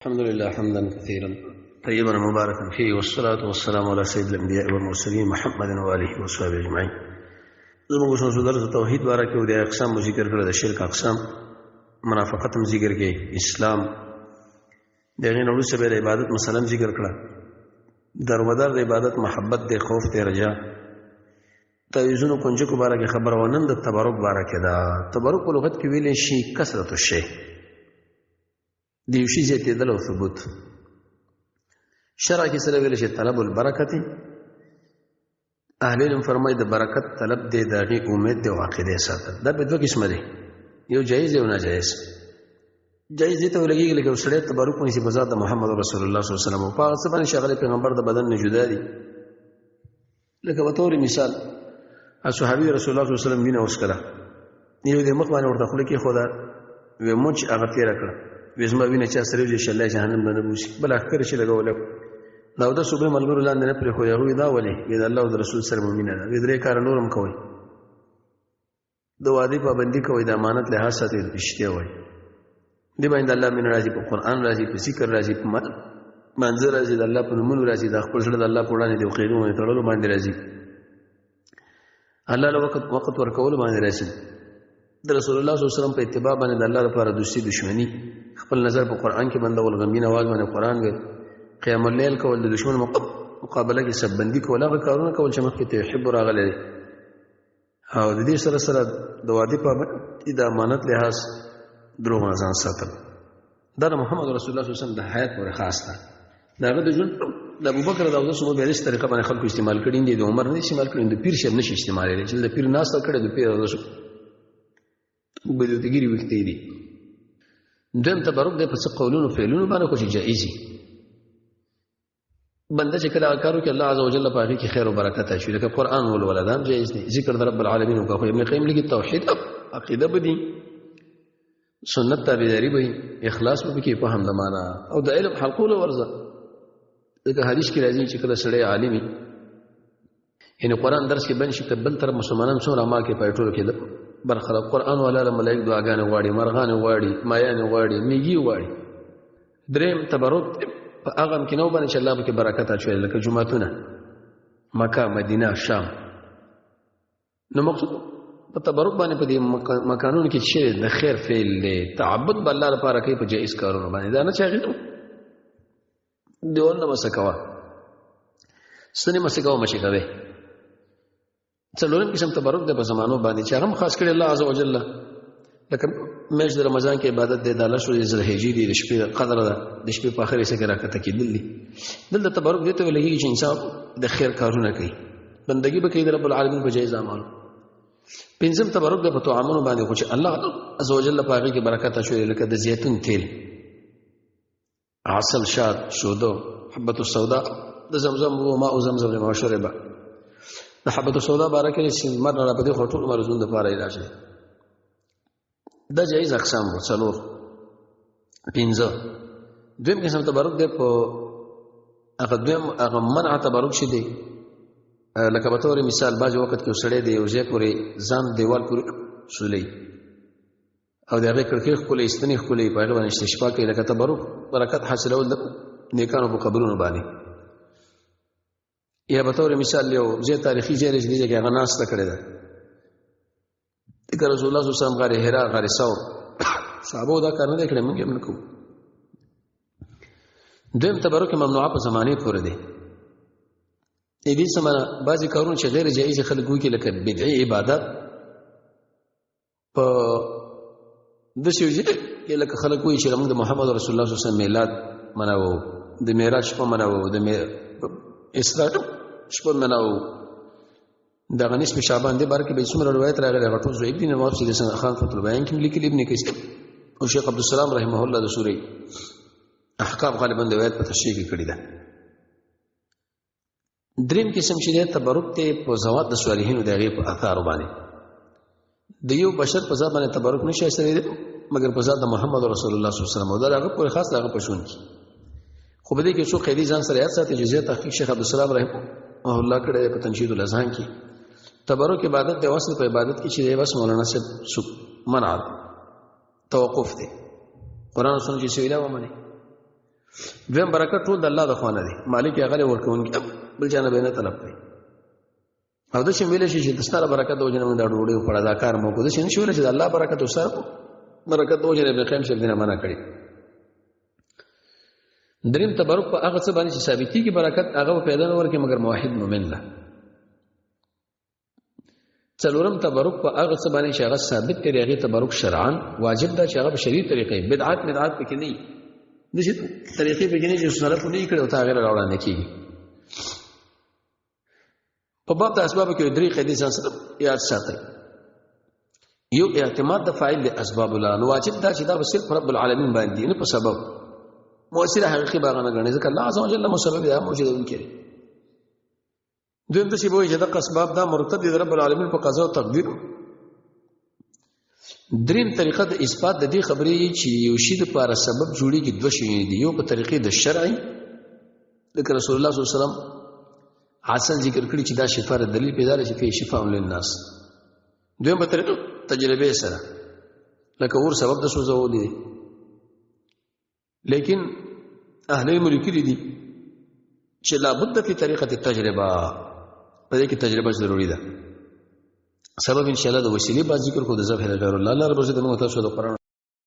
الحمد لله حمدا كثيرا طيبا مباركا فيه والصلاة والسلام على سيد الأنبياء والمرسلين محمد وآله وصحبه أجمعين. زموږ اوس درس توحید باره کې د اقسام ذکر کړل، د شرک اقسام، منافقت ذکر کې، اسلام دغه نوړو سره د عبادت مثلا ذکر کړل، درومدار د عبادت محبت د خوف د رجا تعویذونو کنجو کو باره کې خبر ونن د تبرک باره کې دا تبرک په لغت کې ویل شي کثرت الشی د یو شي زیاتېدل او ثبوت. شرع کې سره ویل شي طلب البرکت، اهل علم فرمایي د برکت طلب دی د هغې امید دی او عقیده ساتل. دا په دوه قسمه دی، یو جایز دی او ناجایز. جایز دی ته ولګېږي لکه سړی تبرک ونیسي په ذات د محمد رسول الله صلی الله علیه وسلم او په هغه څه باندې چې هغه پیغمبر د بدن نه جدا دي. لکه په طور مثال صحابي رسول الله صلی الله علیه وسلم وینه وڅکله، یو د مخ باندې ورته خوله کېښوده، ویې مچ هغه تېره کړه، ویې زما وینه چا سره وځي چې الله جهنم نه بوسي. بل اخکره چې لګوله دا د صبح ملګرو لاندې نه پرېښود، هغوی دا ولې وی د الله او د رسول سره مو مینه ده. وی درې کاره نور هم کوئ، د وعدې پابندي کوئ، د امانت لحاظ ساتئ، رښتیا وایئ. دې باندې د الله مینه راځي، په قرآن راځي، په ذکر راځي، په مانځه راځي، د الله په نومونو راځي، د خپل زړه د الله په وړاندې د قیدونو باندې تړلو باندې راځي، الله له وخت ورکولو باندې راځي، د رسول الله صلی الله علیه وسلم په اتباع باندې د الله لپاره دوستي دشمني، خپل نظر په قرآن کې بندول، غمګین اواز باندې قرآن ویل، قیام اللیل کول، د دشمن مقابله کې سببندي کول، هغه کارونه کول چې مخکې ته یحب راغلی دی. او د دې سره سره د وعدې پابندي، د امانت لحاظ، دروغ نه ځان ساتل. دا د محمد رسول الله صلی الله علیه وسلم د حیات پورې خاص ده. د هغه د ژوند د ابوبکر د اودس مو بهرس طریقه باندې خلکو استعمال کړي دي، د عمر نه استعمال کړي، د پیر شب نشي استعمالېدلی چې د پیر ناسته کړي، د پیر اودس بدوتګیري وختې دي. دویم تبرک دی په څه قولونو فعلونو باندې خو چې جایز وي. بنده چې کله کار وکړي الله عز وجل په هغې کې خیر او برکت اچوي، لکه قرآن ولوله دا هم جایز دی، ذکر د رب العالمین وکړه. خو ابن قیم لیکي توحید عقیده به دي، سنت تابعداري به وي، اخلاص به پکې، فهم د معنا او د علم حلقولو ورځه. ځکه حدیث کې راځي چې کله سړی عالم وي، یعنې قرآن درس کې بند شي، که بل طرف مسلمانان څومره عمل کې په ټولو کې برخلاف قرآن والا له ملائک دعاګانې غواړي، مرغانې غواړي، مایانې غواړي، میږي غواړي. دریم تبرک په هغه امکنو باندې چې الله پکې برکت اچوي، لکه جوماتونه مکه، مدینه، شام. نو مقصود په تبرک باندې په دې مکانونو کې چې د خیر فعل دی، تعبد به الله لپاره کوي په جایز کارونو باندې، دا نه چې هغې دیوالونه مسه کوه، ستنې مسه کوه، مشي کوې. څلورم قسم تبرک دی په زمانو باندې چې هغه هم خاص کړي الله عز وجل، لکه میاشت د رمضان کې عبادت دی، د 10 ذوالحجې دی، د شپې قدر ده، د شپې په آخر حصه کې راکته کېدل دي. دلته تبرک دې ته ویل کېږي چې انسان د خیر کارونه کوي، بندګي به کوي د رب العالمین په جایز اعمالو. پنځم تبرک دی په طعامونو باندې خو چې الله عز وجل په هغې کې برکت اچوي، لکه د زیتون تیل، عسل، شاد، شودو، حبة السوداء، د زمزم او ماء زمزم لما شرب. د حبة السوداء باره کې چې لمر نه راپدې خو ټول مرضونو دپاره علاج دی. دا جایز اقسام وو څلور. پنځه دویم قسم تبرک دی په هغه دویم هغه منع تبرک چې دی، لکه په طور مثال بعضې وخت کې سړی د یو ځای پورې ځان دیوال پورې سولوي او د هغې کړکۍ ښکلوي، ستنې ښکلوي، په هغې باندې استشفا کوي، لکه تبرک برکت حاصلول د نیکانو په قبرونو باندې. یا په طور مثال یو ځای تاریخي ځای دی چې دې ځای کې هغه ناسته کړې ده، لکه رسول الله صلی الله علیه وسلم غار حرا، غار ثور، صحابو دا کار نه دی کړی، موږ یې هم نه کوو. دویم تبرک ممنوعه په زمانې پورې دی. دې څه معنا بعضې کارونه چې غیر جایز خلک وکړي، لکه بدعي عبادت په داسې یو ځای کې لکه خلک وایي چې موږ د محمد رسول الله صلی الله علیه وسلم میلاد مناوو، د معراج شپه مناوو، د اسراء شپه مناوو، دغه نصف شعبان دې باره کې به څومره روایت راغلی، هغه ټول ضعیف دي. نواب سید حسن خان فتح البیان کې لیکلي، ابن کثیر او شیخ عبدالسلام رحمه الله د سورې احکام غالبا د روایت په تشریح کې کړې ده. دریم قسم چې دی تبرک دی په زوات د صالحینو د هغې په اثارو باندې. د یو بشر په ذات باندې تبرک نشي اثرېدلی مګر په ذات د محمد رسول الله صلی الله علیه وسلم، او دا د هغه پورې خاص د هغه په شون کې. خو په دې کې څو قیدي ځان سره یاد ساتي چې زیات تحقیق شیخ عبدالسلام رحمه الله کړی په تنشید الاذهان کې. تبرک عبادت دی، وصل په عبادت کې چې دی بس مولانا صاحب منع توقف دی، قرآن و سنت چې سویلا ومني. دویم برکت ټول د الله د خوانه دی مالک هغه ورکوونکی بل جانب نه طلب کوي او د شي ویل شي چې د ستاره برکت د وجنه د ډوډۍ په اړه دا کار مو کو د شي نشول چې د الله برکت وسره برکت د وجنه ابن قیم شپ دینه معنا کړی دریم تبرک په هغه څه باندې چې ثابتي کی برکت هغه پیدا نه ورکه مگر موحد مؤمن له څلورم تبرک په هغه څه باندې چې هغه ثابت کړي هغه تبرک شرعاً واجب ده چې هغه په شریعت طریقې بدعت پکې نه دي چې طریقې پکې نه چې سنت نه کړي او تا غیر راوړل کیږي په باب د اسباب کې درې قاعدې ځان سره یاد ساتئ یو اعتماد د فاعل له اسباب الله نو واجب ده چې دا صرف رب العالمین باندې نه په سبب مؤثر حقیقي باغ نه غني ځکه الله عز وجل مسبب ده موجود کړي دویم د شی وایي چې د اسباب دا مرتد دي رب العالمین په قضا او تقدیر دریم طریقه د اثبات د دې خبرې چې یو شی د لپاره سبب جوړیږي دوه شی دي یو په طریقې د شرعي د رسول الله صلی الله علیه وسلم حسن ذکر کړی چې دا شفا د دلیل پیدا لري چې فيه شفاء للناس دویم په طریقه تجربه سره لکه اور سبب د سوزو دي لیکن اهل ملک دي چې لابد فی طریقه التجربه په دې کې تجربه ضروری ده سبب ان شاء الله د وسیله با ذکر کو د ذبح غیر الله الله رب عزت موږ تاسو د قرآن